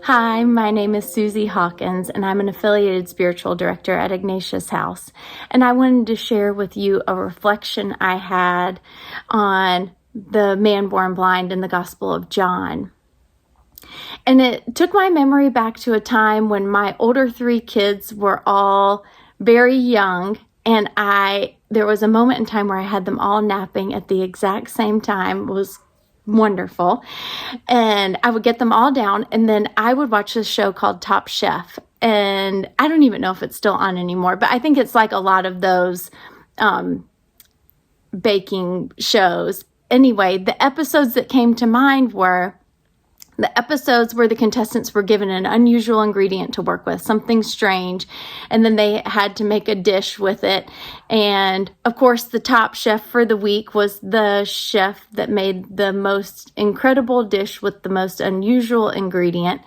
Hi, my name is Susie Hawkins, and I'm an affiliated spiritual director at Ignatius House. And I wanted to share with you a reflection I had on the man born blind in the Gospel of John. And it took my memory back to a time when my older three kids were all very young, and there was a moment in time where I had them all napping at the exact same time. It was wonderful. And I would get them all down, and then I would watch this show called Top Chef. And I don't even know if it's still on anymore, but I think it's like a lot of those baking shows. Anyway, the episodes that came to mind were the episodes where the contestants were given an unusual ingredient to work with, something strange, and then they had to make a dish with it. And of course, the top chef for the week was the chef that made the most incredible dish with the most unusual ingredient.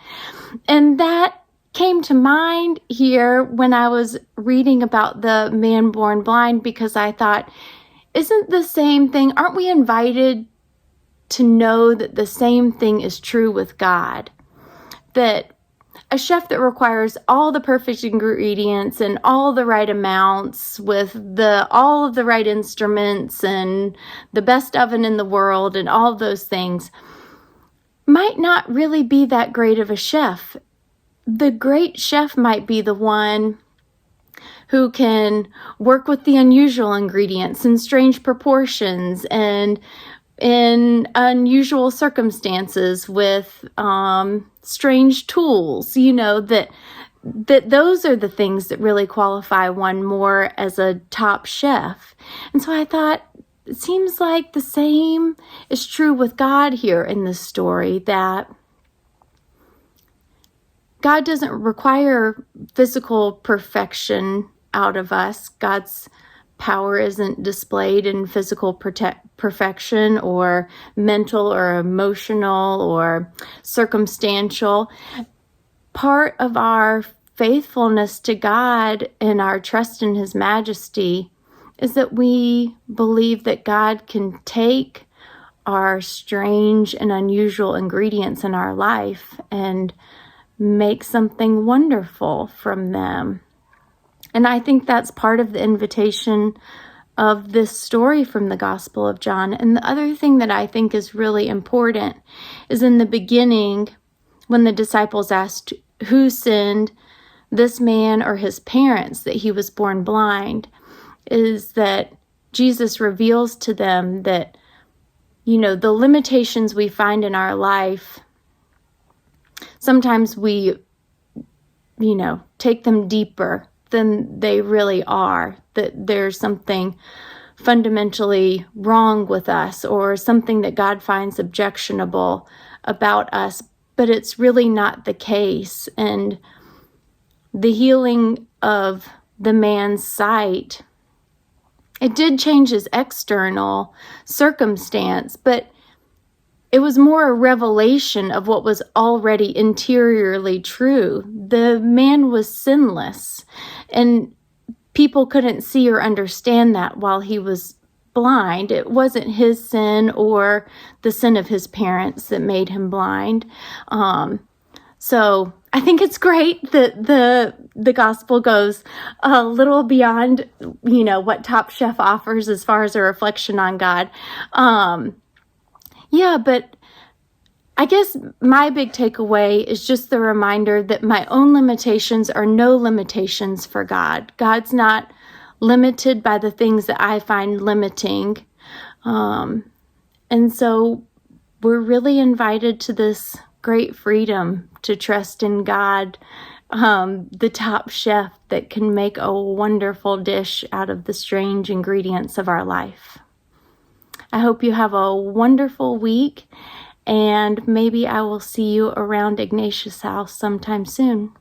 And that came to mind here when I was reading about the man born blind, because I thought, isn't the same thing, aren't we invited to know that the same thing is true with God? That a chef that requires all the perfect ingredients and all the right amounts with all of the right instruments and the best oven in the world and all of those things might not really be that great of a chef. The great chef might be the one who can work with the unusual ingredients and strange proportions and in unusual circumstances with strange tools, that those are the things that really qualify one more as a top chef. And so I thought, it seems like the same is true with God here in this story, that God doesn't require physical perfection out of us. God's power isn't displayed in physical perfection or mental or emotional or circumstantial. Part of our faithfulness to God and our trust in His majesty is that we believe that God can take our strange and unusual ingredients in our life and make something wonderful from them. And I think that's part of the invitation of this story from the Gospel of John. And the other thing that I think is really important is in the beginning, when the disciples asked who sinned, this man or his parents, that he was born blind, is that Jesus reveals to them that, the limitations we find in our life, sometimes we, take them deeper than they really are, that there's something fundamentally wrong with us or something that God finds objectionable about us, but it's really not the case. And the healing of the man's sight, it did change his external circumstance, but it was more a revelation of what was already interiorly true. The man was sinless, and people couldn't see or understand that while he was blind. It wasn't his sin or the sin of his parents that made him blind. So I think it's great that the gospel goes a little beyond, what Top Chef offers as far as a reflection on God. But I guess my big takeaway is just the reminder that my own limitations are no limitations for God. God's not limited by the things that I find limiting. And so we're really invited to this great freedom to trust in God, the top chef that can make a wonderful dish out of the strange ingredients of our life. I hope you have a wonderful week, and maybe I will see you around Ignatius House sometime soon.